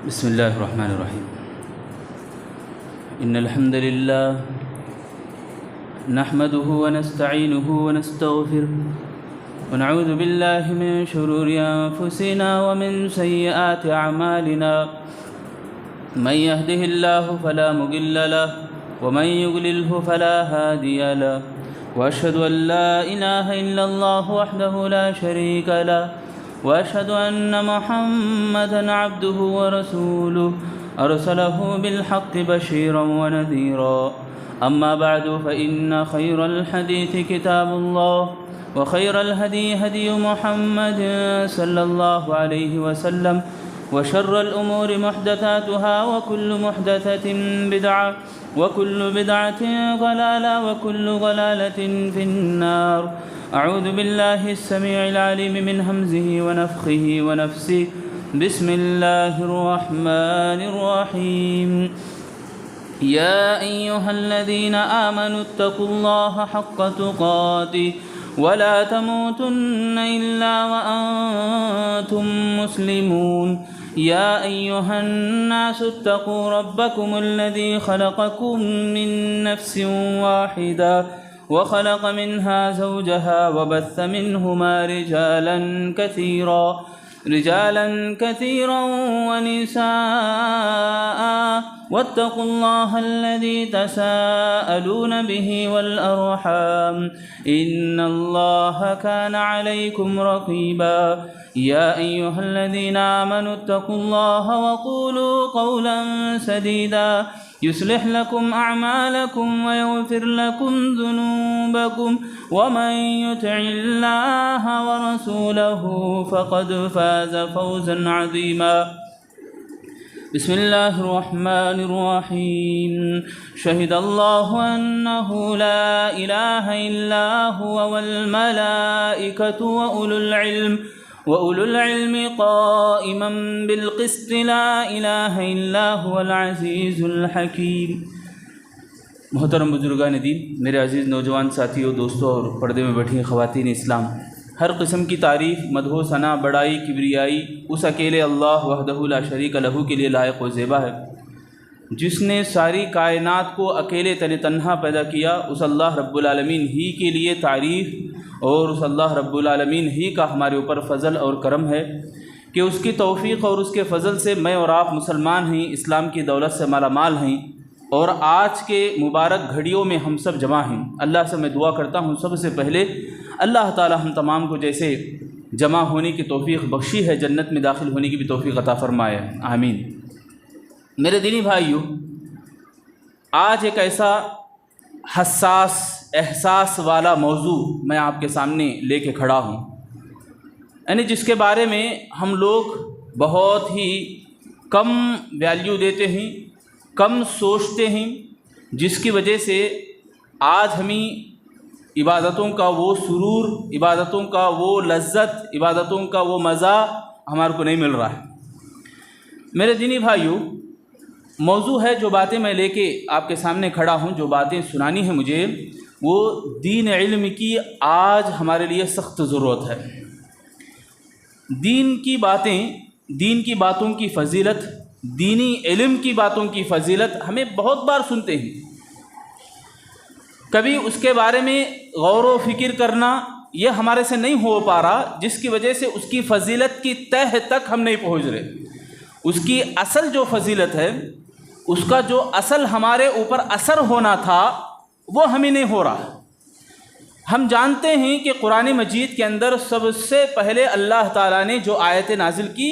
بسم الله الرحمن الرحيم. إن الحمد لله نحمده ونستعينه ونستغفره ونعوذ بالله من شرور أنفسنا ومن سيئات أعمالنا. من يهده الله فلا مضل له ومن يضلله فلا هادي له، وأشهد أن لا إله إلا الله وحده لا شريك له، وأشهد أن محمدًا عبده ورسوله أرسله بالحق بشيرا ونذيرا. أما بعد فإن خير الحديث كتاب الله، وخير الهدي هدي محمد صلى الله عليه وسلم، وشر الأمور محدثاتها، وكل محدثة بدعة، وكل بدعة ضلالة، وكل ضلالة في النار. أعوذ بالله السميع العليم من همزه ونفخه ونفسه. بسم الله الرحمن الرحيم. يا أيها الذين آمنوا اتقوا الله حق تقاته ولا تموتن إلا وأنتم مسلمون. يا أيها الناس اتقوا ربكم الذي خلقكم من نفس واحدة وخلق منها زوجها وبث منهما رجالا كثيرا ونساء. واتقوا الله الذي تساءلون به والأرحام إن الله كان عليكم رقيبا. يا أيها الذين آمنوا اتقوا الله وقولوا قولا سديدا يصلح لكم أعمالكم ويغفر لكم ذنوبكم، ومن يطع الله ورسوله فقد فاز فوزا عظيما. بسم الله الرحمن الرحيم. شهد الله أنه لا إله إلا هو والملائكة وأولو العلم قائما بالقسط لا إله إلا هو العزيز الحكيم. محترم بزرگان دین، میرے عزیز نوجوان ساتھیوں، دوستوں اور پردے میں بیٹھی خواتین اسلام، ہر قسم کی تعریف، مدح و ثنا، بڑائی، کبریائی اس اکیلے اللہ وحدہ لا شریک لہ کے لیے لائق و زیبا ہے، جس نے ساری کائنات کو اکیلے تنہا پیدا کیا. اس اللہ رب العالمین ہی کے لیے تعریف اور اس اللہ رب العالمین ہی کا ہمارے اوپر فضل اور کرم ہے کہ اس کی توفیق اور اس کے فضل سے میں اور آپ مسلمان ہیں، اسلام کی دولت سے مالا مال ہیں، اور آج کے مبارک گھڑیوں میں ہم سب جمع ہیں. اللہ سے میں دعا کرتا ہوں سب سے پہلے اللہ تعالی ہم تمام کو جیسے جمع ہونے کی توفیق بخشی ہے، جنت میں داخل ہونے کی بھی توفیق عطا فرمائے، آمین. میرے دینی بھائیوں، آج ایک ایسا حساس احساس والا موضوع میں آپ کے سامنے لے کے کھڑا ہوں، یعنی جس کے بارے میں ہم لوگ بہت ہی کم ویلیو دیتے ہیں، کم سوچتے ہیں، جس کی وجہ سے آج ہمیں عبادتوں کا وہ سرور، عبادتوں کا وہ لذت، عبادتوں کا وہ مزہ ہمارے کو نہیں مل رہا ہے. میرے دینی بھائیوں، موضوع ہے، جو باتیں میں لے کے آپ کے سامنے کھڑا ہوں، جو باتیں سنانی ہیں مجھے، وہ دین علم کی آج ہمارے لیے سخت ضرورت ہے. دین کی باتیں، دین کی باتوں کی فضیلت، دینی علم کی باتوں کی فضیلت ہمیں بہت بار سنتے ہیں، کبھی اس کے بارے میں غور و فکر کرنا یہ ہمارے سے نہیں ہو پا رہا، جس کی وجہ سے اس کی فضیلت کی تہ تک ہم نہیں پہنچ رہے. اس کی اصل جو فضیلت ہے، اس کا جو اصل ہمارے اوپر اثر ہونا تھا، وہ ہمیں نہیں ہو رہا. ہم جانتے ہیں کہ قرآن مجید کے اندر سب سے پہلے اللہ تعالیٰ نے جو آیت نازل کی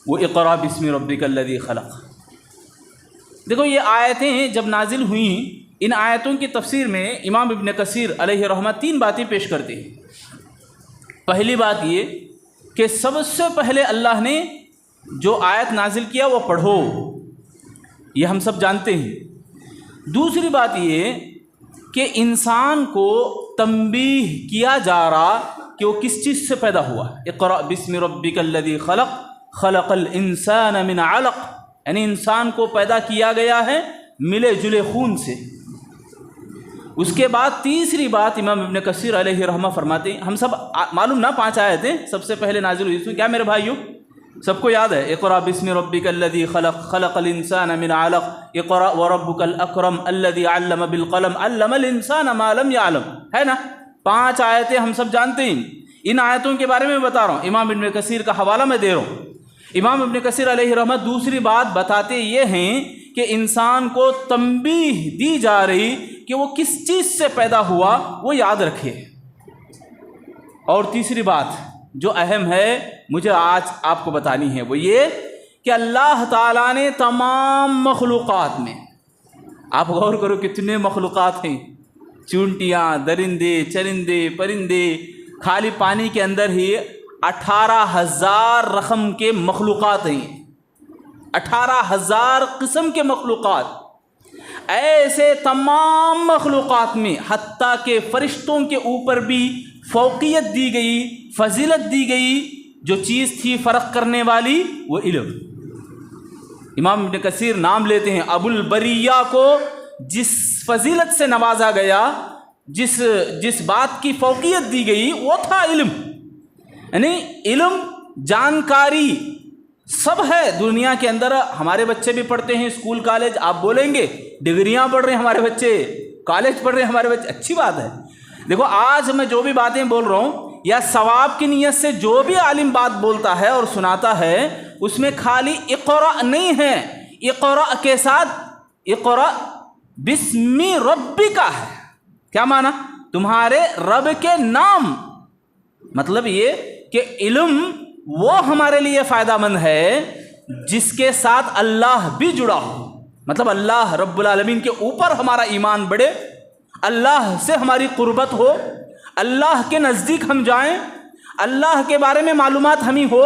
وہ اقرأ باسم ربک الذی خلق. دیکھو، یہ آیتیں جب نازل ہوئیں، ان آیتوں کی تفسیر میں امام ابن کثیر علیہ رحمہ 3 باتیں پیش کرتے ہیں. پہلی بات یہ کہ سب سے پہلے اللہ نے جو آیت نازل کیا وہ پڑھو، یہ ہم سب جانتے ہیں. دوسری بات یہ کہ انسان کو تنبیہ کیا جا رہا کہ وہ کس چیز سے پیدا ہوا. اقرأ باسم ربک الذی خلق خلق الانسان من علق، یعنی انسان کو پیدا کیا گیا ہے ملے جلے خون سے. اس کے بعد تیسری بات امام ابن کثیر علیہ رحمہ فرماتے ہیں، ہم سب معلوم نہ 5 آیتیں سب سے پہلے نازل ہوئی. کیا میرے بھائیوں، سب کو یاد ہے، اقرأ بسم ربک الذی خلق خلق الانسان من علق اقرأ وربک الاکرم الذی علم بالقلم علم الانسان ما لم یعلم، ہے نا؟ 5 آیتیں ہم سب جانتے ہیں. ان آیتوں کے بارے میں بتا رہا ہوں، امام ابن کثیر کا حوالہ میں دے رہا ہوں. امام ابن کثیر علیہ رحمت دوسری بات بتاتے یہ ہیں کہ انسان کو تنبیہ دی جا رہی کہ وہ کس چیز سے پیدا ہوا وہ یاد رکھے. اور تیسری بات جو اہم ہے مجھے آج آپ کو بتانی ہے وہ یہ کہ اللہ تعالیٰ نے تمام مخلوقات میں، آپ غور کرو کتنے مخلوقات ہیں، چونٹیاں، درندے، چرندے، پرندے، خالی پانی کے اندر ہی 18,000 رقم کے مخلوقات ہیں، 18,000 قسم کے مخلوقات. ایسے تمام مخلوقات میں حتیٰ کہ فرشتوں کے اوپر بھی فوقیت دی گئی، فضیلت دی گئی. جو چیز تھی فرق کرنے والی وہ علم. امام ابن کثیر نام لیتے ہیں ابو البریہ کو جس فضیلت سے نوازا گیا، جس بات کی فوقیت دی گئی وہ تھا علم. یعنی علم، جانکاری سب ہے دنیا کے اندر. ہمارے بچے بھی پڑھتے ہیں اسکول کالج، آپ بولیں گے ڈگریاں پڑھ رہے ہیں ہمارے بچے، کالج پڑھ رہے ہیں ہمارے بچے، اچھی بات ہے. دیکھو آج میں جو بھی باتیں بول رہا ہوں یا ثواب کی نیت سے جو بھی عالم بات بولتا ہے اور سناتا ہے اس میں خالی اقرأ نہیں ہے، اقرأ کے ساتھ اقرأ بسم ربک ہے. کیا معنی؟ تمہارے رب کے نام. مطلب یہ کہ علم وہ ہمارے لیے فائدہ مند ہے جس کے ساتھ اللہ بھی جڑا ہو. مطلب اللہ رب العالمین کے اوپر ہمارا ایمان بڑھے، اللہ سے ہماری قربت ہو، اللہ کے نزدیک ہم جائیں، اللہ کے بارے میں معلومات ہمیں ہو،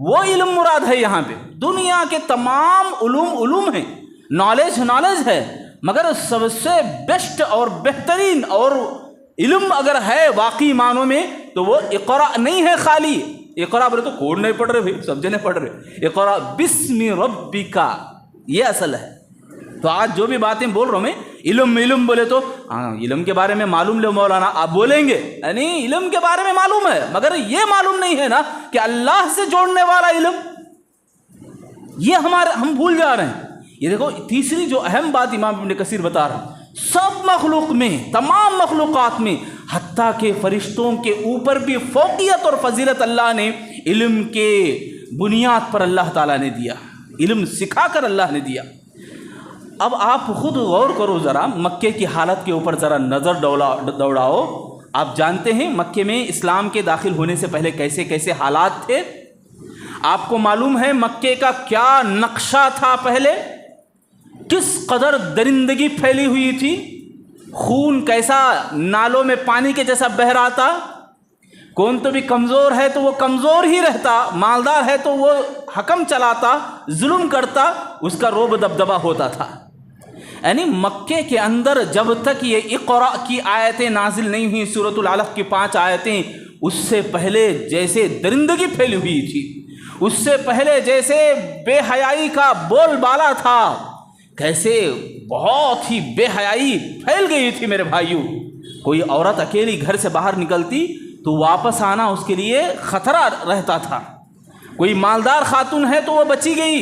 وہ علم مراد ہے. یہاں پہ دنیا کے تمام علوم ہیں، نالج ہے، مگر سب سے بیسٹ اور بہترین اور علم اگر ہے واقعی معنوں میں تو وہ اقرأ نہیں ہے. خالی اقرأ بولے تو کون نہیں پڑھ رہے بھائی، سب جنے پڑھ رہے. اقرأ بسم ربک یہ اصل ہے. تو آج جو بھی باتیں بول رہا ہوں میں، علم بولے تو علم کے بارے میں معلوم لے مولانا، آپ بولیں گے یعنی علم کے بارے میں معلوم ہے مگر یہ معلوم نہیں ہے نا کہ اللہ سے جوڑنے والا علم، یہ ہم بھول جا رہے ہیں. یہ دیکھو تیسری جو اہم بات امام ابن کثیر بتا رہا ہے، سب مخلوق میں، تمام مخلوقات میں حتیٰ کہ فرشتوں کے اوپر بھی فوقیت اور فضیلت اللہ نے علم کے بنیاد پر اللہ تعالیٰ نے دیا، علم سکھا کر اللہ نے دیا. اب آپ خود غور کرو ذرا، مکے کی حالت کے اوپر ذرا نظر دوڑاؤ. آپ جانتے ہیں مکے میں اسلام کے داخل ہونے سے پہلے کیسے کیسے حالات تھے؟ آپ کو معلوم ہے مکے کا کیا نقشہ تھا پہلے؟ کس قدر درندگی پھیلی ہوئی تھی، خون کیسا نالوں میں پانی کے جیسا بہہ رہا تھا. کون تو بھی کمزور ہے تو وہ کمزور ہی رہتا، مالدار ہے تو وہ حکم چلاتا، ظلم کرتا، اس کا روب دبدبا ہوتا تھا. یعنی مکے کے اندر جب تک یہ اقرأ کی آیتیں نازل نہیں ہوئی، سورۃ العلق کی 5 آیتیں، اس سے پہلے جیسے درندگی پھیلی ہوئی تھی، اس سے پہلے جیسے بے حیائی کا بول بالا تھا، کیسے بہت ہی بے حیائی پھیل گئی تھی میرے بھائیوں. کوئی عورت اکیلی گھر سے باہر نکلتی تو واپس آنا اس کے لیے خطرہ رہتا تھا. کوئی مالدار خاتون ہے تو وہ بچی گئی،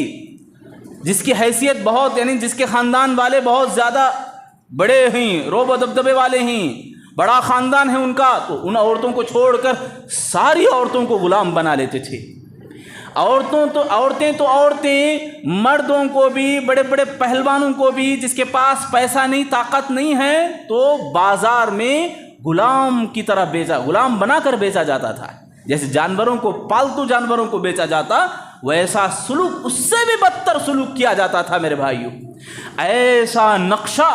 جس کی حیثیت بہت، یعنی جس کے خاندان والے بہت زیادہ بڑے ہیں، روب و دبدبے والے ہیں، بڑا خاندان ہے ان کا، تو ان عورتوں کو چھوڑ کر ساری عورتوں کو غلام بنا لیتے تھے. عورتیں مردوں کو بھی، بڑے بڑے پہلوانوں کو بھی، جس کے پاس پیسہ نہیں، طاقت نہیں ہے، تو بازار میں غلام کی طرح غلام بنا کر بیچا جاتا تھا. جیسے جانوروں کو، پالتو جانوروں کو بیچا جاتا، ویسا سلوک، اس سے بھی بدتر سلوک کیا جاتا تھا میرے بھائیوں. ایسا نقشہ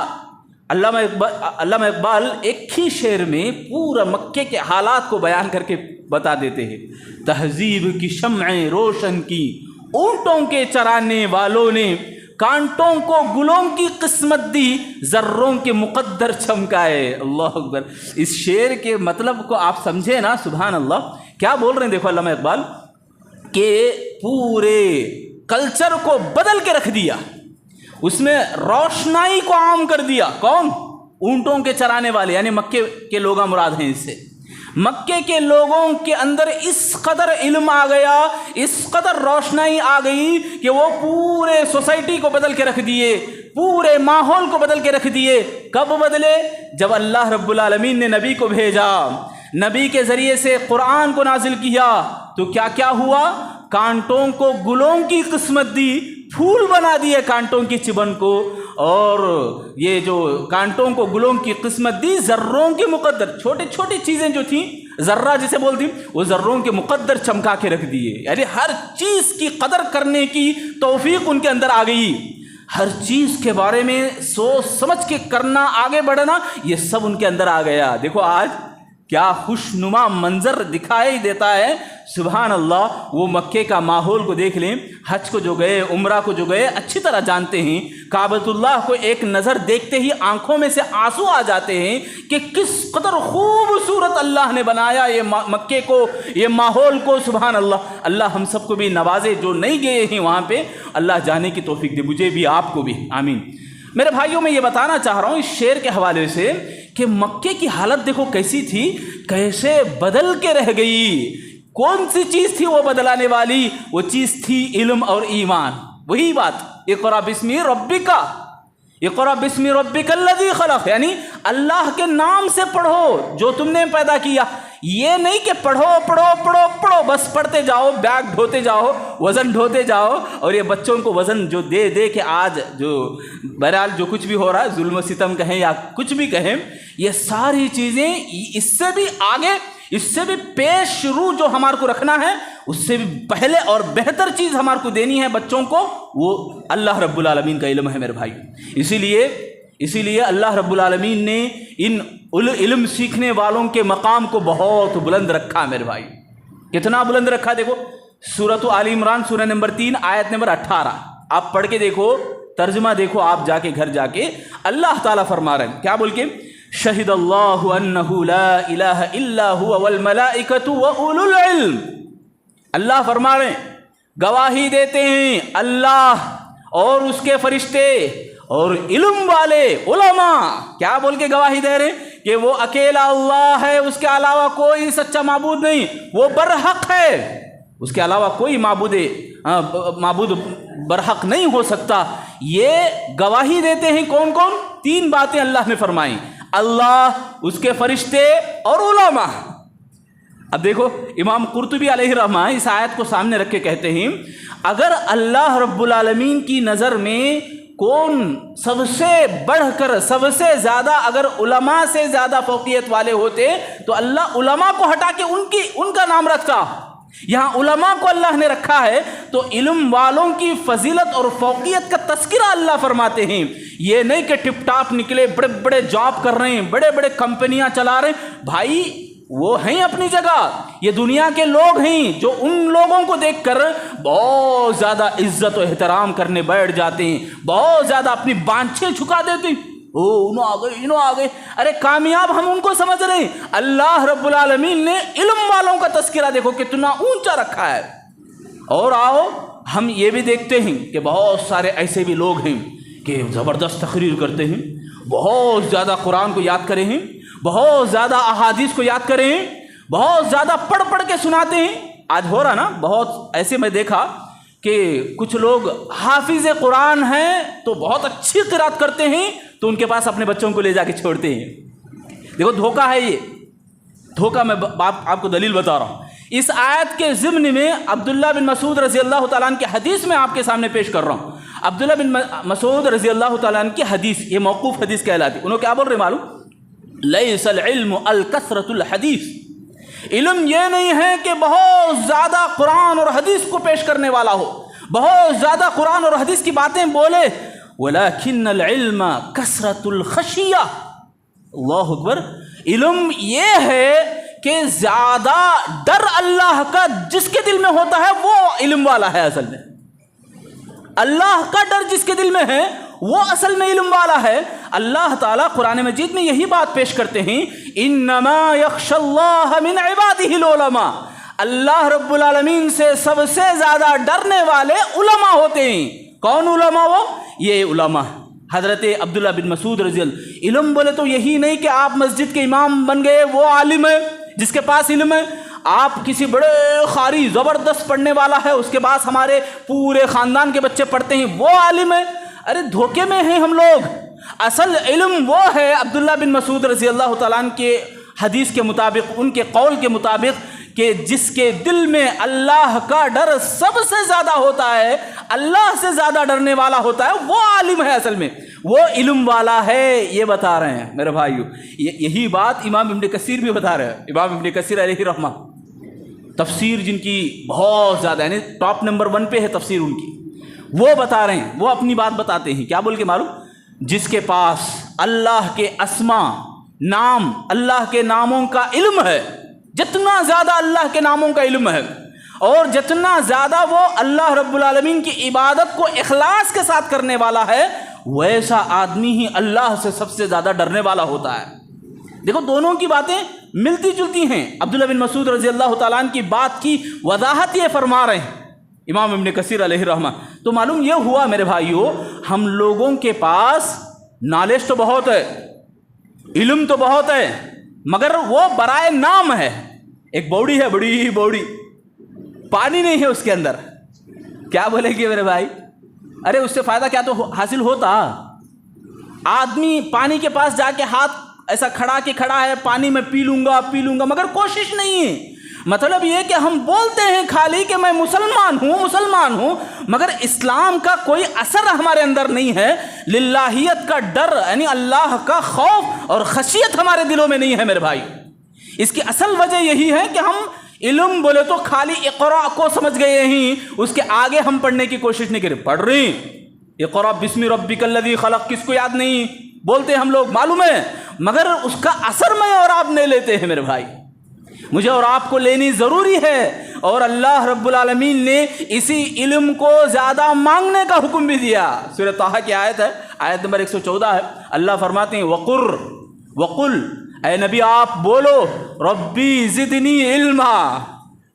علامہ اقبال ایک ہی شعر میں پورا مکے کے حالات کو بیان کر کے بتا دیتے ہیں. تہذیب کی شمعیں روشن کی اونٹوں کے چرانے والوں نے، کانٹوں کو گلوں کی قسمت دی، ذروں کے مقدر چمکائے. اللہ اکبر. اس شعر کے مطلب کو آپ سمجھے نا، سبحان اللہ. کیا بول رہے ہیں دیکھو علامہ اقبال کہ پورے کلچر کو بدل کے رکھ دیا، اس میں روشنائی کو عام کر دیا. کون؟ اونٹوں کے چرانے والے، یعنی مکے کے لوگ مراد ہیں اس سے. مکے کے لوگوں کے اندر اس قدر علم آ گیا، اس قدر روشنائی آ گئی کہ وہ پورے سوسائٹی کو بدل کے رکھ دیے، پورے ماحول کو بدل کے رکھ دیے۔ کب بدلے؟ جب اللہ رب العالمین نے نبی کو بھیجا، نبی کے ذریعے سے قرآن کو نازل کیا، تو کیا کیا ہوا؟ کانٹوں کو گلوں کی قسمت دی، پھول بنا دیے کانٹوں کی چبن کو، اور یہ جو کانٹوں کو گلوں کی قسمت دی، ذروں کے مقدر، چھوٹی چھوٹی چیزیں جو تھیں، ذرہ جسے بولتی، وہ ذروں کے مقدر چمکا کے رکھ دیے۔ یعنی ہر چیز کی قدر کرنے کی توفیق ان کے اندر آ گئی، ہر چیز کے بارے میں سوچ سمجھ کے کرنا، آگے بڑھنا، یہ سب ان کے اندر آ گیا۔ دیکھو آج کیا خوشنما منظر دکھائی دیتا ہے، سبحان اللہ۔ وہ مکے کا ماحول کو دیکھ لیں، حج کو جو گئے، عمرہ کو جو گئے، اچھی طرح جانتے ہیں، کعبۃ اللہ کو ایک نظر دیکھتے ہی آنکھوں میں سے آنسو آ جاتے ہیں کہ کس قدر خوبصورت اللہ نے بنایا یہ مکے کو، یہ ماحول کو، سبحان اللہ۔ اللہ ہم سب کو بھی نوازے، جو نہیں گئے ہیں وہاں پہ، اللہ جانے کی توفیق دے، مجھے بھی، آپ کو بھی، آمین۔ میرے بھائیوں، میں یہ بتانا چاہ رہا ہوں اس شعر کے حوالے سے کہ مکے کی حالت دیکھو کیسی تھی، کیسے بدل کے رہ گئی۔ کون سی چیز تھی وہ بدلانے والی؟ وہ چیز تھی علم اور ایمان۔ وہی بات، اقرأ بسم ربک، اقرأ بسم ربک الذی خلق، یعنی اللہ کے نام سے پڑھو جو تم نے پیدا کیا۔ یہ نہیں کہ پڑھو پڑھو پڑھو پڑھو، بس پڑھتے جاؤ، بیگ ڈھوتے جاؤ، وزن ڈھوتے جاؤ، اور یہ بچوں کو وزن جو دے دے کے آج جو بہرحال جو کچھ بھی ہو رہا ہے، ظلم و ستم کہیں یا کچھ بھی کہیں، یہ ساری چیزیں اس سے بھی آگے، اس سے بھی پیش رو جو ہمارے کو رکھنا ہے، اس سے بھی پہلے اور بہتر چیز ہمارے کو دینی ہے بچوں کو، وہ اللہ رب العالمین کا علم ہے میرے بھائی۔ اسی لیے اللہ رب العالمین نے ان علم سیکھنے والوں کے مقام کو بہت بلند رکھا میرے بھائی۔ کتنا بلند رکھا؟ دیکھو سورۃ آل عمران، سورہ نمبر 3، آیت نمبر 18، آپ پڑھ کے دیکھو، ترجمہ دیکھو آپ جا کے گھر جا کے، اللہ تعالیٰ فرما رہے ہیں کیا بول کے؟ شہد اللہ انہ لا الہ الا هو والملائکۃ واولو العلم۔ اللہ فرما رہے ہیں، گواہی دیتے ہیں اللہ اور اس کے فرشتے اور علم والے علماء، کیا بول کے گواہی دے رہے ہیں؟ کہ وہ اکیلا اللہ ہے، اس کے علاوہ کوئی سچا معبود نہیں، وہ برحق ہے، اس کے علاوہ کوئی معبود برحق نہیں ہو سکتا۔ یہ گواہی دیتے ہیں کون کون؟ 3 باتیں اللہ نے فرمائی، اللہ، اس کے فرشتے اور علماء۔ اب دیکھو امام قرطبی علیہ رحمہ اس آیت کو سامنے رکھ کے کہتے ہیں، اگر اللہ رب العالمین کی نظر میں کون سب سے بڑھ کر، سب سے زیادہ اگر علماء سے زیادہ فوقیت والے ہوتے تو اللہ علماء کو ہٹا کے ان کا نام رکھتا۔ یہاں علماء کو اللہ نے رکھا ہے تو علم والوں کی فضیلت اور فوقیت کا تذکرہ اللہ فرماتے ہیں۔ یہ نہیں کہ ٹپ ٹاپ نکلے، بڑے بڑے جاب کر رہے ہیں، بڑے بڑے کمپنیاں چلا رہے ہیں، بھائی وہ ہیں اپنی جگہ، یہ دنیا کے لوگ ہیں جو ان لوگوں کو دیکھ کر بہت زیادہ عزت و احترام کرنے بیٹھ جاتے ہیں، بہت زیادہ اپنی بانچھیں جھکا دیتے ہیں، انہوں آ گئے، ارے کامیاب ہم ان کو سمجھ رہے ہیں۔ اللہ رب العالمین نے علم والوں کا تذکرہ دیکھو کتنا اونچا رکھا ہے۔ اور آؤ ہم یہ بھی دیکھتے ہیں کہ بہت سارے ایسے بھی لوگ ہیں کہ زبردست تقریر کرتے ہیں، بہت زیادہ قرآن کو یاد کرے ہیں، بہت زیادہ احادیث کو یاد کریں، بہت زیادہ پڑھ کے سناتے ہیں۔ آج ہو رہا نا بہت ایسے، میں دیکھا کہ کچھ لوگ حافظ قرآن ہیں تو بہت اچھی قرات کرتے ہیں، تو ان کے پاس اپنے بچوں کو لے جا کے چھوڑتے ہیں۔ دیکھو دھوکہ ہے یہ، دھوکہ۔ میں آپ کو دلیل بتا رہا ہوں، اس آیت کے ضمن میں عبداللہ بن مسعود رضی اللہ تعالیٰ عنہ کی حدیث میں آپ کے سامنے پیش کر رہا ہوں۔ عبداللہ بن مسعود رضی اللہ تعالیٰ عنہ کی حدیث، یہ موقوف حدیث کہلاتی۔ انہوں کیا بول رہے معلوم؟ لیس العلم الکثرۃ الحدیث، علم یہ نہیں ہے کہ بہت زیادہ قرآن اور حدیث کو پیش کرنے والا ہو، بہت زیادہ قرآن اور حدیث کی باتیں بولے، ولکن العلم کثرۃ الخشیہ۔ اللہ اکبر۔ علم یہ ہے کہ زیادہ ڈر اللہ کا جس کے دل میں ہوتا ہے وہ علم والا ہے۔ اصل میں اللہ کا ڈر جس کے دل میں ہے وہ اصل میں علم والا ہے۔ اللہ تعالیٰ قرآن مجید میں یہی بات پیش کرتے ہیں، انما یخشی اللہ من عبادہ العلماء، اللہ رب العالمین سے سب سے زیادہ ڈرنے والے علماء ہوتے ہیں۔ کون علماء؟ وہ یہ علماء حضرت عبداللہ بن مسعود رضی اللہ۔ علم بولے تو یہی نہیں کہ آپ مسجد کے امام بن گئے وہ عالم ہے، جس کے پاس علم ہے. آپ کسی بڑے قاری زبردست پڑھنے والا ہے, اس کے پاس ہمارے پورے خاندان کے بچے پڑھتے ہیں, وہ عالم ہے. ارے دھوکے میں ہیں ہم لوگ. اصل علم وہ ہے عبداللہ بن مسعود رضی اللہ تعالیٰ عنہ کے حدیث کے مطابق, ان کے قول کے مطابق, کہ جس کے دل میں اللہ کا ڈر سب سے زیادہ ہوتا ہے, اللہ سے زیادہ ڈرنے والا ہوتا ہے, وہ عالم ہے. اصل میں وہ علم والا ہے. یہ بتا رہے ہیں میرے بھائیو, یہی بات امام ابن کثیر بھی بتا رہے ہیں. امام ابن کثیر علیہ رحمہ, تفسیر جن کی بہت زیادہ, یعنی ٹاپ نمبر 1 پہ ہے تفسیر ان کی, وہ بتا رہے ہیں, وہ اپنی بات بتاتے ہیں. کیا بول کے معلوم؟ جس کے پاس اللہ کے اسماء, نام, اللہ کے ناموں کا علم ہے, جتنا زیادہ اللہ کے ناموں کا علم ہے, اور جتنا زیادہ وہ اللہ رب العالمین کی عبادت کو اخلاص کے ساتھ کرنے والا ہے, ویسا آدمی ہی اللہ سے سب سے زیادہ ڈرنے والا ہوتا ہے. دیکھو دونوں کی باتیں ملتی جلتی ہیں. عبداللہ بن مسعود رضی اللہ تعالیٰ عنہ کی بات کی وضاحت یہ فرما رہے ہیں امام ابن کثیر علیہ رحمہ. تو معلوم یہ ہوا میرے بھائیو, ہم لوگوں کے پاس نالج تو بہت ہے, علم تو بہت ہے, مگر وہ برائے نام ہے. ایک بوڑی ہے, بڑی بوڑی, پانی نہیں ہے اس کے اندر. کیا بولے گے میرے بھائی؟ ارے اس سے فائدہ کیا تو حاصل ہوتا؟ آدمی پانی کے پاس جا کے ہاتھ ایسا کھڑا کے کھڑا ہے, پانی میں پی لوں گا, مگر کوشش نہیں ہے. مطلب یہ کہ ہم بولتے ہیں خالی کہ میں مسلمان ہوں, مگر اسلام کا کوئی اثر ہمارے اندر نہیں ہے. للہیت کا ڈر, یعنی اللہ کا خوف اور خشیت ہمارے دلوں میں نہیں ہے میرے بھائی. اس کی اصل وجہ یہی ہے کہ ہم علم بولے تو خالی اقرا کو سمجھ گئے ہیں, اس کے آگے ہم پڑھنے کی کوشش نہیں کریں. پڑھ رہے ہیں اقرا بسم ربک الذی خلق, کس کو یاد نہیں بولتے ہم لوگ, معلوم ہے, مگر اس کا اثر میں اور آپ نہیں لیتے ہیں میرے بھائی. مجھے اور آپ کو لینی ضروری ہے, اور اللہ رب العالمین نے اسی علم کو زیادہ مانگنے کا حکم بھی دیا. سورہ طٰہٰ کی آیت ہے, آیت نمبر 114 ہے. اللہ فرماتے ہیں وقل, اے نبی آپ بولو, ربی زدنی علما.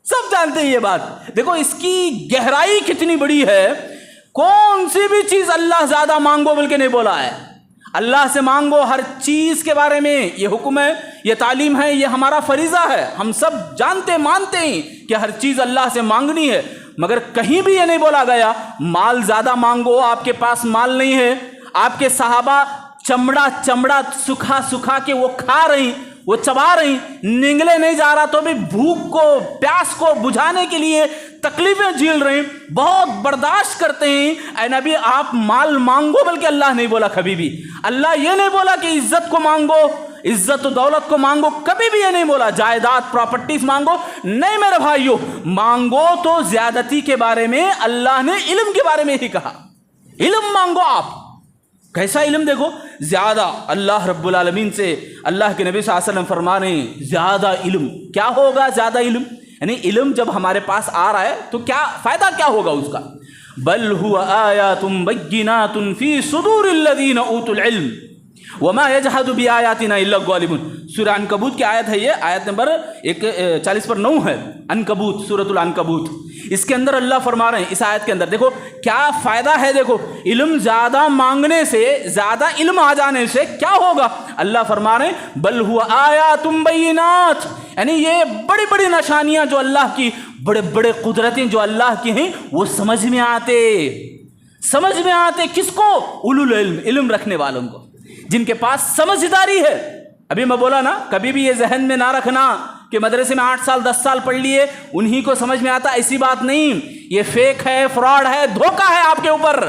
سب جانتے ہیں یہ بات. دیکھو اس کی گہرائی کتنی بڑی ہے. کون سی بھی چیز اللہ زیادہ مانگو بلکہ نہیں بولا ہے. اللہ سے مانگو ہر چیز کے بارے میں, یہ حکم ہے, یہ تعلیم ہے, یہ ہمارا فریضہ ہے. ہم سب جانتے مانتے ہیں کہ ہر چیز اللہ سے مانگنی ہے, مگر کہیں بھی یہ نہیں بولا گیا مال زیادہ مانگو. آپ کے پاس مال نہیں ہے. آپ کے صحابہ چمڑا سکھا کے وہ کھا رہی, وہ چبا رہی, نگلے نہیں جا رہا تو بھی بھوک کو, پیاس کو بجھانے کے لیے تکلیفیں جھیل رہے ہیں, بہت برداشت کرتے ہیں. اے نبی آپ مال مانگو, بلکہ اللہ نہیں بولا کبھی بھی. اللہ یہ نہیں بولا کہ عزت کو مانگو, عزت و دولت کو مانگو, کبھی بھی یہ نہیں بولا. جائیداد پراپرٹیز مانگو, نہیں میرے بھائیو. مانگو تو زیادتی کے بارے میں اللہ نے علم کے بارے میں ہی کہا. علم مانگو آپ. کیسا علم؟ دیکھو زیادہ اللہ رب العالمین سے, اللہ کے نبی صلی اللہ علیہ وسلم فرما رہے ہیں زیادہ علم. کیا ہوگا زیادہ علم؟ یعنی علم جب ہمارے پاس آ رہا ہے تو کیا فائدہ کیا ہوگا اس کا؟ بل هو آیات بینات فی صدور الذین اوتوا العلم وما یجحد بآیاتنا الا الظالمون. سورہ عنکبوت کی آیت ہے یہ, آیت نمبر 40/9 ہے. عنکبوت, سورۃ العنکبوت. اس کے اندر اللہ فرما رہے ہیں, اس آیت کے اندر دیکھو کیا فائدہ ہے. دیکھو علم زیادہ مانگنے سے, زیادہ علم آ جانے سے کیا ہوگا. اللہ فرما رہے ہیں بل هو آیات بینات, یعنی یہ بڑی بڑی نشانیاں جو اللہ کی, بڑے بڑے قدرتیں جو اللہ کی ہیں, وہ سمجھ میں آتے. کس کو؟ اولو العلم, علم رکھنے والوں کو, جن کے پاس سمجھداری ہے. ابھی میں بولا نا, کبھی بھی یہ ذہن میں نہ رکھنا کہ مدرسے میں 8 سال 10 سال پڑھ لیے انہی کو سمجھ میں آتا, ایسی بات نہیں. یہ فیک ہے, فراڈ ہے, دھوکہ ہے آپ کے اوپر.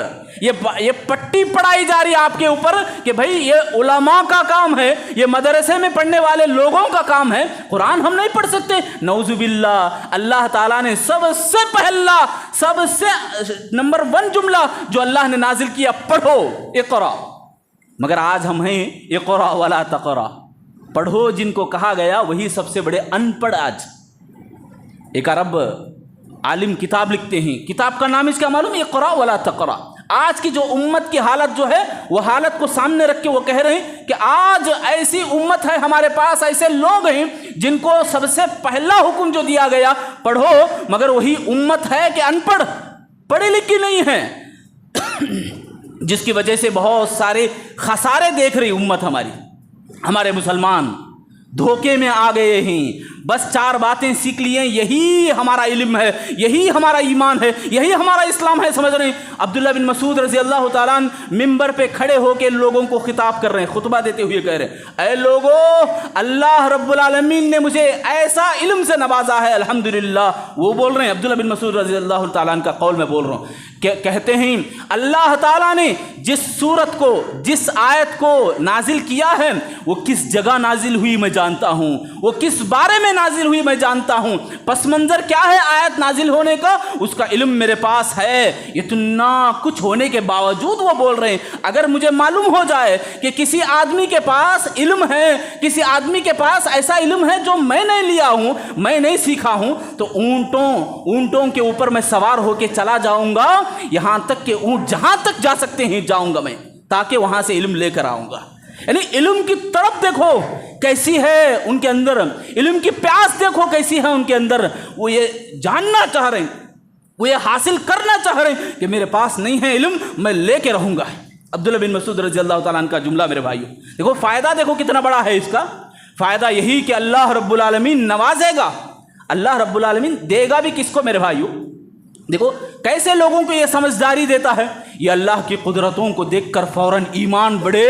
یہ پٹی پڑھائی جا رہی ہے آپ کے اوپر کہ بھائی یہ علماء کا کام ہے, یہ مدرسے میں پڑھنے والے لوگوں کا کام ہے. قرآن ہم نہیں پڑھ سکتے, نعوذ باللہ. اللہ تعالیٰ نے سب سے پہلا, سب سے نمبر 1 جملہ جو اللہ نے نازل کیا, پڑھو, اقرا. مگر آج ہم ہیں اقرا ولا تقرا, پڑھو جن کو کہا گیا وہی سب سے بڑے ان پڑھ. آج ایک عرب عالم کتاب لکھتے ہیں, کتاب کا نام اس کا معلوم, اقرا ولا تقرا. آج کی جو امت کی حالت جو ہے, وہ حالت کو سامنے رکھ کے وہ کہہ رہے ہیں کہ آج ایسی امت ہے ہمارے پاس, ایسے لوگ ہیں جن کو سب سے پہلا حکم جو دیا گیا پڑھو, مگر وہی امت ہے کہ ان پڑھ, پڑھی لکھی نہیں ہے, جس کی وجہ سے بہت سارے خسارے دیکھ رہی امت ہماری, ہمارے مسلمان. دھوکے میں آ گئے ہیں، بس 4 باتیں سیکھ لی ہیں، یہی ہمارا علم ہے، یہی ہمارا ایمان ہے، یہی ہمارا اسلام ہے، سمجھ رہے ہیں؟ عبداللہ بن مسعود رضی اللہ تعالیٰ عنہ ممبر پہ کھڑے ہو کے لوگوں کو خطاب کر رہے ہیں، خطبہ دیتے ہوئے کہہ رہے ہیں، اے لوگو، اللہ رب العالمین نے مجھے ایسا علم سے نوازا ہے، الحمدللہ۔ وہ بول رہے ہیں، عبداللہ بن مسعود رضی اللہ تعالیٰ عنہ کا قول میں بول رہا ہوں، کہتے ہیں اللہ تعالیٰ نے جس سورت کو، جس آیت کو نازل کیا ہے، وہ کس جگہ نازل ہوئی میں جانتا ہوں، وہ کس بارے میں نازل ہوئی میں جانتا ہوں، پس منظر کیا ہے آیت نازل ہونے کا، اس کا علم میرے پاس ہے۔ اتنا کچھ ہونے کے باوجود وہ بول رہے ہیں، اگر مجھے معلوم ہو جائے کہ کسی آدمی کے پاس علم ہے، کسی آدمی کے پاس ایسا علم ہے جو میں نہیں لیا ہوں، میں نہیں سیکھا ہوں، تو اونٹوں کے اوپر میں سوار ہو کے چلا جاؤں گا، یہاں تک کہ اونٹ جہاں تک جا سکتے ہیں جاؤں گا میں، تاکہ وہاں سے علم لے کر آؤں گا۔ یعنی علم کی طرف دیکھو کیسی ہے ان کے اندر، علم کی پیاس دیکھو کیسی ہے ان کے اندر، وہ یہ جاننا چاہ رہے ہیں، وہ یہ حاصل کرنا چاہ رہے ہیں کہ میرے پاس نہیں ہے علم، میں لے کے رہوں گا۔ عبداللہ بن مسعود رضی اللہ تعالیٰ عنہ کا جملہ میرے بھائیو، دیکھو فائدہ دیکھو کتنا بڑا ہے اس کا، فائدہ یہی کہ اللہ رب العالمین نوازے گا، اللہ رب العالمین دے گا بھی کس کو میرے بھائیو؟ دیکھو کیسے لوگوں کو یہ سمجھداری دیتا ہے، یہ اللہ کی قدرتوں کو دیکھ کر فوراً ایمان بڑھے،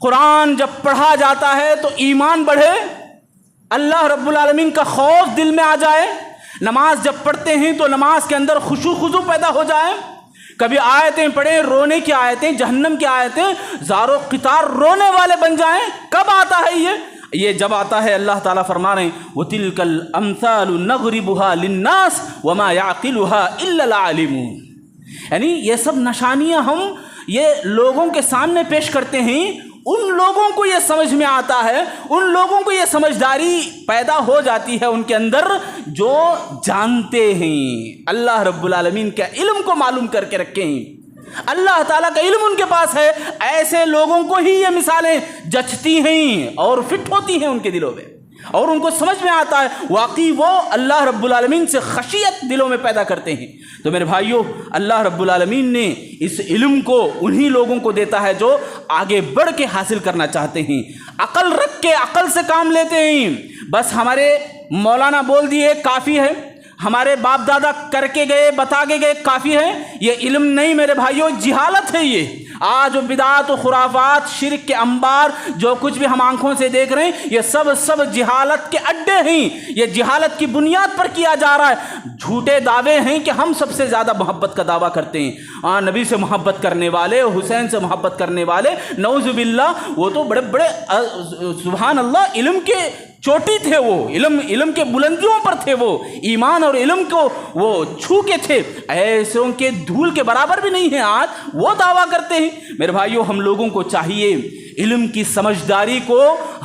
قرآن جب پڑھا جاتا ہے تو ایمان بڑھے، اللہ رب العالمین کا خوف دل میں آ جائے، نماز جب پڑھتے ہیں تو نماز کے اندر خشوع خضوع پیدا ہو جائے، کبھی آیتیں پڑھیں رونے کی آیتیں، جہنم کی آیتیں، زار و قطار رونے والے بن جائیں۔ کب آتا ہے یہ جب آتا ہے اللہ تعالیٰ فرما رہے ہیں وَتِلْكَ الْأَمْثَالُ نَضْرِبُهَا لِلنَّاسِ وَمَا يَعْقِلُهَا إِلَّا الْعَالِمُونَ، یعنی یہ سب نشانیاں ہم یہ لوگوں کے سامنے پیش کرتے ہیں، ان لوگوں کو یہ سمجھ میں آتا ہے، ان لوگوں کو یہ سمجھداری پیدا ہو جاتی ہے ان کے اندر جو جانتے ہیں، اللہ رب العالمین کا علم کو معلوم کر کے رکھے ہیں، اللہ تعالیٰ کا علم ان کے پاس ہے، ایسے لوگوں کو ہی یہ مثالیں جچتی ہیں اور فٹ ہوتی ہیں ان کے دلوں میں، اور ان کو سمجھ میں آتا ہے، واقعی وہ اللہ رب العالمین سے خشیت دلوں میں پیدا کرتے ہیں۔ تو میرے بھائیوں، اللہ رب العالمین نے اس علم کو انہی لوگوں کو دیتا ہے جو آگے بڑھ کے حاصل کرنا چاہتے ہیں، عقل رکھ کے عقل سے کام لیتے ہیں۔ بس ہمارے مولانا بول دیے کافی ہے، ہمارے باپ دادا کر کے گئے بتا کے گئے کافی ہے، یہ علم نہیں میرے بھائیوں، جہالت ہے یہ۔ آج بدعات و خرافات، شرک کے انبار، جو کچھ بھی ہم آنکھوں سے دیکھ رہے ہیں، یہ سب جہالت کے اڈے ہیں، یہ جہالت کی بنیاد پر کیا جا رہا ہے۔ جھوٹے دعوے ہیں کہ ہم سب سے زیادہ محبت کا دعویٰ کرتے ہیں، نبی سے محبت کرنے والے، حسین سے محبت کرنے والے، نعوذ باللہ، وہ تو بڑے بڑے سبحان اللہ علم کے چوٹی تھے، وہ علم کے بلندیوں پر تھے، وہ ایمان اور علم کو وہ چھو کے تھے، ایسوں کے دھول کے برابر بھی نہیں ہیں، آج وہ دعویٰ کرتے ہیں۔ میرے بھائیوں، ہم لوگوں کو چاہیے علم کی سمجھداری کو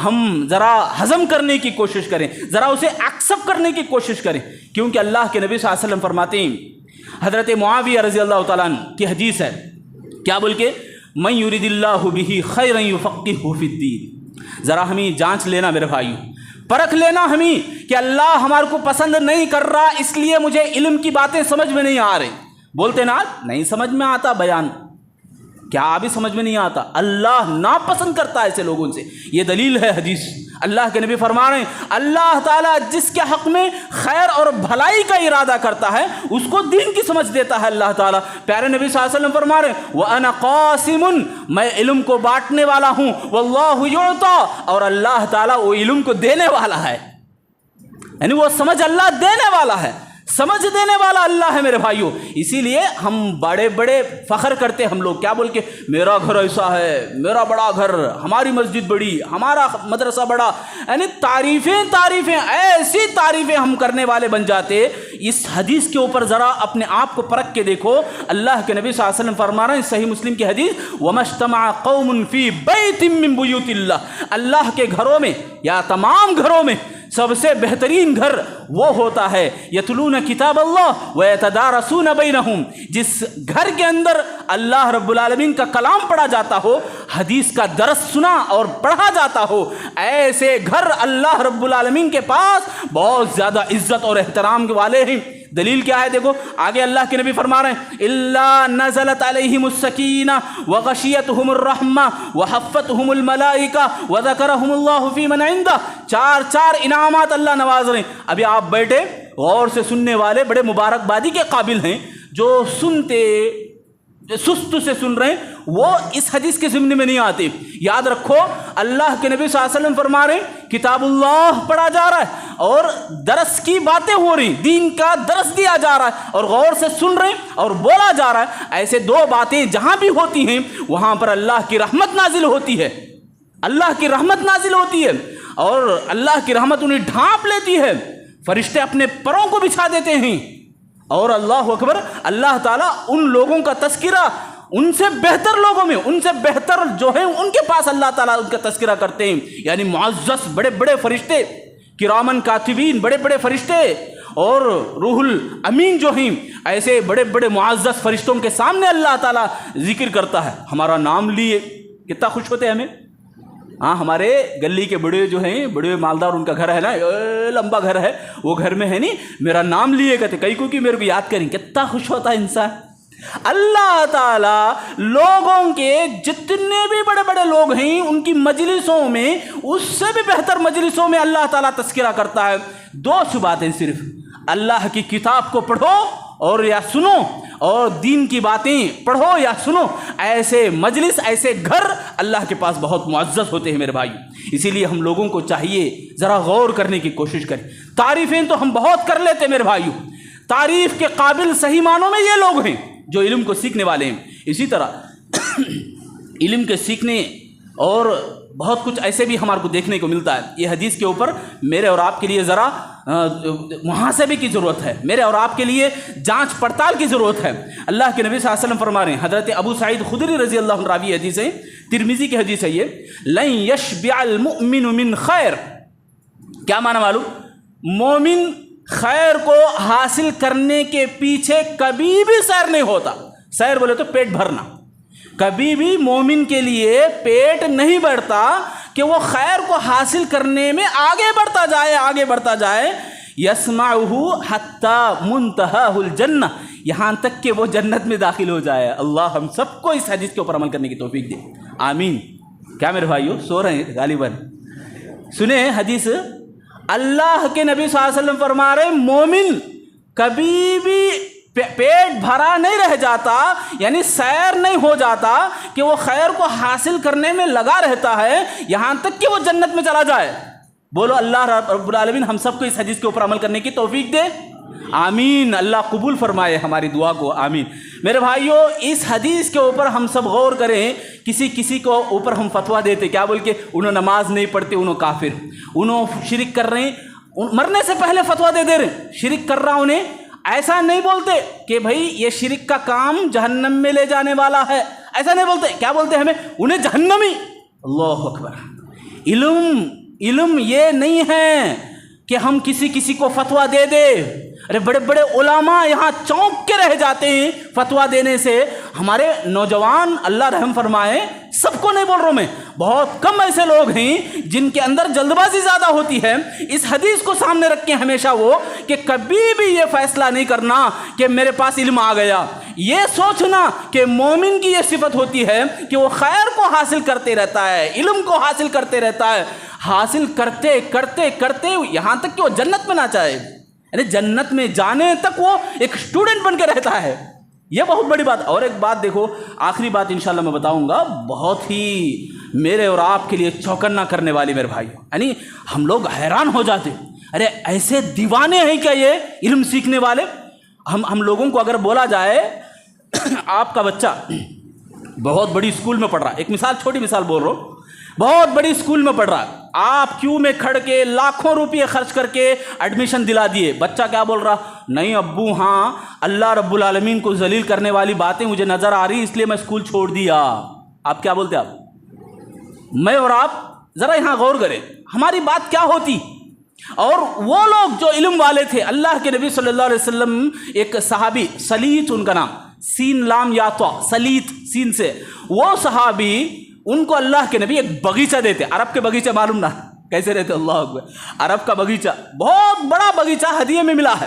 ہم ذرا ہضم کرنے کی کوشش کریں، ذرا اسے ایکسپٹ کرنے کی کوشش کریں، کیونکہ اللہ کے نبی صلی اللہ علیہ وسلم فرماتے ہیں، حضرت معاویہ رضی اللہ تعالیٰ عنہ کی حدیث ہے، کیا بول کے من یرید اللہ بہ خیرا یفقہہ فی الدین۔ ذرا ہمیں جانچ لینا میرے بھائیوں، پرکھ لینا ہمیں کہ اللہ ہمارے کو پسند نہیں کر رہا، اس لیے مجھے علم کی باتیں سمجھ میں نہیں آ رہی۔ بولتے نا نہیں سمجھ میں آتا بیان، کیا ابھی سمجھ میں نہیں آتا؟ اللہ ناپسند کرتا ہے ایسے لوگوں سے، یہ دلیل ہے حدیث۔ اللہ کے نبی فرما رہے ہیں اللہ تعالیٰ جس کے حق میں خیر اور بھلائی کا ارادہ کرتا ہے اس کو دین کی سمجھ دیتا ہے اللہ تعالیٰ۔ پیارے نبی صلی اللہ علیہ وسلم فرما رہے ہیں وَأَنَا قَاسِمٌ، میں علم کو بانٹنے والا ہوں، وَاللَّهُ يُعْطَى، اور اللہ تعالیٰ وہ علم کو دینے والا ہے، یعنی وہ سمجھ اللہ دینے والا ہے، سمجھ دینے والا اللہ ہے میرے بھائیوں۔ اسی لیے ہم بڑے بڑے فخر کرتے ہم لوگ، کیا بول کے میرا گھر ایسا ہے، میرا بڑا گھر، ہماری مسجد بڑی، ہمارا مدرسہ بڑا، یعنی تعریفیں ایسی تعریفیں ہم کرنے والے بن جاتے۔ اس حدیث کے اوپر ذرا اپنے آپ کو پرکھ کے دیکھو، اللہ کے نبی صلی اللہ علیہ وسلم فرما رہے ہیں صحیح مسلم کی حدیث وَمَا اجْتَمَعَ قَوْمٌ فِي بَيْتٍ مِّن بُيُوتِ اللَّهِ، اللہ کے گھروں میں یا تمام گھروں میں سب سے بہترین گھر وہ ہوتا ہے یتلون کتاب اللہ ویتدارسون بینہم، جس گھر کے اندر اللہ رب العالمین کا کلام پڑھا جاتا ہو، حدیث کا درس سنا اور پڑھا جاتا ہو، ایسے گھر اللہ رب العالمین کے پاس بہت زیادہ عزت اور احترام والے ہیں۔ دلیل کیا ہے؟ دیکھو آگے اللہ کے نبی فرما رہے ہیں الا نزلت علیہم السکینہ وغشیتہم الرحمہ وحفتہم الملائکہ وذکرہم اللہ فی من عندہ. چار انعامات اللہ نواز رہے ہیں. ابھی آپ بیٹھے غور سے سننے والے بڑے مبارکبادی کے قابل ہیں. جو سنتے سست سے سن رہے ہیں وہ اس حدیث کے ضمن میں نہیں آتے. یاد رکھو اللہ کے نبی صلی اللہ علیہ وسلم فرما رہے ہیں کتاب اللہ پڑھا جا رہا ہے اور درس کی باتیں ہو رہی ہیں, دین کا درس دیا جا رہا ہے اور غور سے سن رہے ہیں اور بولا جا رہا ہے. ایسے دو باتیں جہاں بھی ہوتی ہیں وہاں پر اللہ کی رحمت نازل ہوتی ہے. اللہ کی رحمت نازل ہوتی ہے اور اللہ کی رحمت انہیں ڈھانپ لیتی ہے. فرشتے اپنے پروں کو بچھا دیتے ہیں اور اللہ اکبر, اللہ تعالیٰ ان لوگوں کا تذکرہ ان سے بہتر لوگوں میں, ان سے بہتر جو ہیں ان کے پاس اللہ تعالیٰ ان کا تذکرہ کرتے ہیں. یعنی معزز بڑے بڑے فرشتے, کرامن کاتبین بڑے بڑے فرشتے اور روح الامین جو ہیں, ایسے بڑے بڑے معزز فرشتوں کے سامنے اللہ تعالیٰ ذکر کرتا ہے. ہمارا نام لیے کتنا خوش ہوتے ہیں ہمیں. ہاں ہمارے گلی کے بڑے جو ہیں, بڑے مالدار ان کا گھر ہے نا, لمبا گھر ہے, وہ گھر میں ہے نہیں میرا نام لیے کہتے کئی کو کہ میرے کو یاد کریں, کتنا خوش ہوتا ہے انسان. اللہ تعالیٰ لوگوں کے جتنے بھی بڑے بڑے لوگ ہیں ان کی مجلسوں میں اس سے بھی بہتر مجلسوں میں اللہ تعالیٰ تذکرہ کرتا ہے. دو باتیں صرف اللہ کی کتاب کو پڑھو اور یا سنو, اور دین کی باتیں پڑھو یا سنو. ایسے مجلس ایسے گھر اللہ کے پاس بہت معزز ہوتے ہیں میرے بھائی. اسی لیے ہم لوگوں کو چاہیے ذرا غور کرنے کی کوشش کریں. تعریفیں تو ہم بہت کر لیتے میرے بھائیو, تعریف کے قابل صحیح معنوں میں یہ لوگ ہیں جو علم کو سیکھنے والے ہیں. اسی طرح علم کے سیکھنے اور بہت کچھ ایسے بھی ہمارے کو دیکھنے کو ملتا ہے. یہ حدیث کے اوپر میرے اور آپ کے لیے ذرا محاسبے کی ضرورت ہے, میرے اور آپ کے لیے جانچ پڑتال کی ضرورت ہے. اللہ کے نبی صلی اللہ علیہ وسلم فرما رہے ہیں, حضرت ابو سعید خدری رضی اللہ عنہ راوی حدیث ہے, ترمذی کی حدیث ہے یہ, لن یشبع المؤمن من خیر. کیا معنی معلوم؟ مومن خیر کو حاصل کرنے کے پیچھے کبھی بھی سیر نہیں ہوتا. سیر بولے تو پیٹ بھرنا. کبھی بھی مومن کے لیے پیٹ نہیں بڑھتا کہ وہ خیر کو حاصل کرنے میں آگے بڑھتا جائے. یسمعہ حتی منتہاہ الجنہ, یہاں تک کہ وہ جنت میں داخل ہو جائے. اللہ ہم سب کو اس حدیث کے اوپر عمل کرنے کی توفیق دے, آمین. کیا میرے بھائیو سو رہے ہیں غالباً؟ سنیں حدیث. اللہ کے نبی صلی اللہ علیہ وسلم فرما رہے مومن کبھی بھی پیٹ بھرا نہیں رہ جاتا, یعنی سیر نہیں ہو جاتا کہ وہ خیر کو حاصل کرنے میں لگا رہتا ہے یہاں تک کہ وہ جنت میں چلا جائے. بولو اللہ رب العالمین ہم سب کو اس حدیث کے اوپر عمل کرنے کی توفیق دے, آمین. اللہ قبول فرمائے ہماری دعا کو, آمین. میرے بھائیو اس حدیث کے اوپر ہم سب غور کریں. کسی کو اوپر ہم فتویٰ دیتے کیا بول کے, انہوں نماز نہیں پڑھتے, انہوں کافر, انہوں شرک کر رہے ہیں, مرنے سے پہلے فتویٰ دے دے رہے شرک کر رہا انہیں. ایسا نہیں بولتے کہ بھائی یہ شرک کا کام جہنم میں لے جانے والا ہے, ایسا نہیں بولتے. کیا بولتے ہمیں؟ انہیں جہنمی. اللہ اکبر. علم یہ نہیں ہے کہ ہم کسی کو فتویٰ دے دے. ارے بڑے بڑے علماء یہاں چونک کے رہ جاتے ہیں فتویٰ دینے سے. ہمارے نوجوان اللہ رحم فرمائے, سب کو نہیں بول رہا ہوں میں, بہت کم ایسے لوگ ہیں جن کے اندر جلد بازی زیادہ ہوتی ہے. اس حدیث کو سامنے رکھ کے ہمیشہ وہ کہ کبھی بھی یہ فیصلہ نہیں کرنا کہ میرے پاس علم آ گیا. یہ سوچنا کہ مومن کی یہ صفت ہوتی ہے کہ وہ خیر کو حاصل کرتے رہتا ہے, علم کو حاصل کرتے رہتا ہے, حاصل کرتے کرتے کرتے یہاں تک کہ وہ جنت میں نہ جائے, یعنی جنت میں جانے تک وہ ایک اسٹوڈنٹ بن کے رہتا ہے. یہ بہت بڑی بات. اور ایک بات دیکھو, آخری بات انشاءاللہ میں بتاؤں گا, بہت ہی میرے اور آپ کے لیے چوکنا کرنے والی میرے بھائی. یعنی ہم لوگ حیران ہو جاتے, ارے ایسے دیوانے ہیں کیا یہ علم سیکھنے والے. ہم لوگوں کو اگر بولا جائے آپ کا بچہ بہت بڑی اسکول میں پڑھ رہا ہے, ایک مثال چھوٹی مثال بول رہا ہوں, بہت بڑی اسکول میں پڑھ رہا ہے, آپ کیوں میں کھڑ کے لاکھوں روپے خرچ کر کے ایڈمیشن دلا دیے. بچہ کیا بول رہا؟ نہیں ابو, ہاں اللہ رب العالمین کو ذلیل کرنے والی باتیں مجھے نظر آ رہی اس لیے میں اسکول چھوڑ دیا. آپ کیا بولتے؟ آپ میں اور آپ ذرا یہاں غور کریں ہماری بات کیا ہوتی. اور وہ لوگ جو علم والے تھے, اللہ کے نبی صلی اللہ علیہ وسلم, ایک صحابی سلیت ان کا نام, سین لام یا تو سلیت سین سے, وہ صحابی ان کو اللہ کے نبی ایک باغیچہ دیتے. عرب کے باغیچہ معلوم نہ کیسے رہتے, اللہ اکبر, عرب کا باغیچہ بہت بڑا باغیچہ ہدیے میں ملا ہے.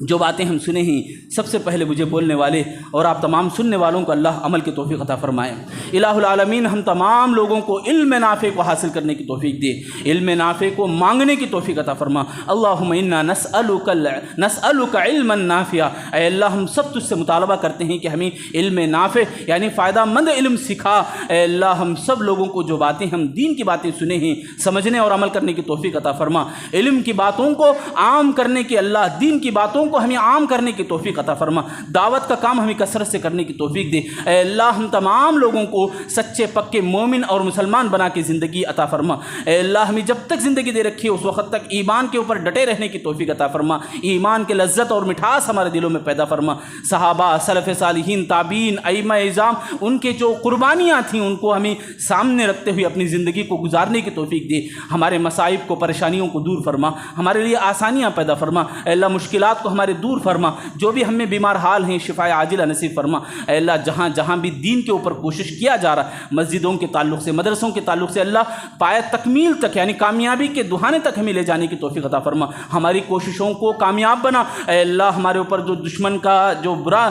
جو باتیں ہم سنے ہیں سب سے پہلے مجھے بولنے والے اور آپ تمام سننے والوں کو اللہ عمل کی توفیق عطا فرمائے۔ الہ العالمین ہم تمام لوگوں کو علم نافع کو حاصل کرنے کی توفیق دے، علم نافع کو مانگنے کی توفیق عطا فرما۔ اللہم انا نسألک علما نافعا، اے اللہ ہم سب تجھ سے مطالبہ کرتے ہیں کہ ہمیں علم نافع یعنی فائدہ مند علم سکھا۔ اے اللہ ہم سب لوگوں کو جو باتیں ہم دین کی باتیں سنے ہیں سمجھنے اور عمل کرنے کی توفیق عطا فرما، علم کی باتوں کو عام کرنے کی، اللہ دین کی باتوں کو ہمیں عام کرنے کی توفیق عطا فرما، دعوت کا کام ہمیں کثرت سے کرنے کی توفیق دے۔ اے اللہ ہم تمام لوگوں کو سچے پکے مومن اور مسلمان بنا کے زندگی عطا فرما۔ اے اللہ ہمیں جب تک زندگی دے رکھی ہے اس وقت تک ایمان کے اوپر ڈٹے رہنے کی توفیق عطا فرما، ایمان کے لذت اور مٹھاس ہمارے دلوں میں پیدا فرما۔ صحابہ، سلف صالحین، تابعین، ائمہ اعظام، ان کے جو قربانیاں تھیں ان کو ہمیں سامنے رکھتے ہوئے اپنی زندگی کو گزارنے کی توفیق دے۔ ہمارے مصائب کو، پریشانیوں کو دور فرما، ہمارے لیے آسانیاں پیدا فرما۔ اے اللہ مشکلات کو ہمارے دور فرما، جو بھی ہم میں بیمار حال ہیں شفاء عاجلہ نصیب فرما۔ اے اللہ جہاں جہاں بھی دین کے اوپر کوشش کیا جا رہا ہے، مسجدوں کے تعلق سے، مدرسوں کے تعلق سے، اللہ پائے تکمیل تک یعنی کامیابی کے دہانے تک ہمیں لے جانے کی توفیق عطا فرما، ہماری کوششوں کو کامیاب بنا۔ اے اللہ ہمارے اوپر جو دشمن کا جو برا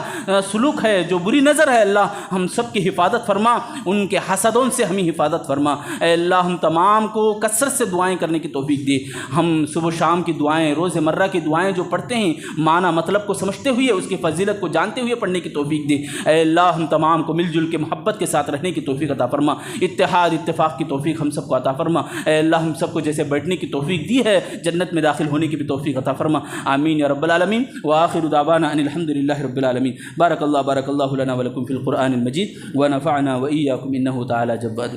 سلوک ہے، جو بری نظر ہے، اللہ ہم سب کی حفاظت فرما، ان کے حسدوں سے ہمیں حفاظت فرما۔ اے اللہ ہم تمام کو کثرت سے دعائیں کرنے کی توفیق دے۔ ہم صبح و شام کی دعائیں، روز مرہ کی دعائیں جو پڑھتے ہیں معنی مطلب کو سمجھتے ہوئے، اس کی فضیلت کو جانتے ہوئے پڑھنے کی توفیق دے۔ اے اللہ ہم تمام کو مل جل کے محبت کے ساتھ رہنے کی توفیق عطا فرما، اتحاد اتفاق کی توفیق ہم سب کو عطا فرما۔ اے اللہ ہم سب کو جیسے بیٹھنے کی توفیق دی ہے جنت میں داخل ہونے کی بھی توفیق عطا فرما، آمین یا رب العالمین۔ وآخر دعوانا ان الحمد للہ رب العالمین۔ بارک اللہ لنا ولکم فی القرآن المجید ونفعنا وإیاکم انہ تعالی جواد۔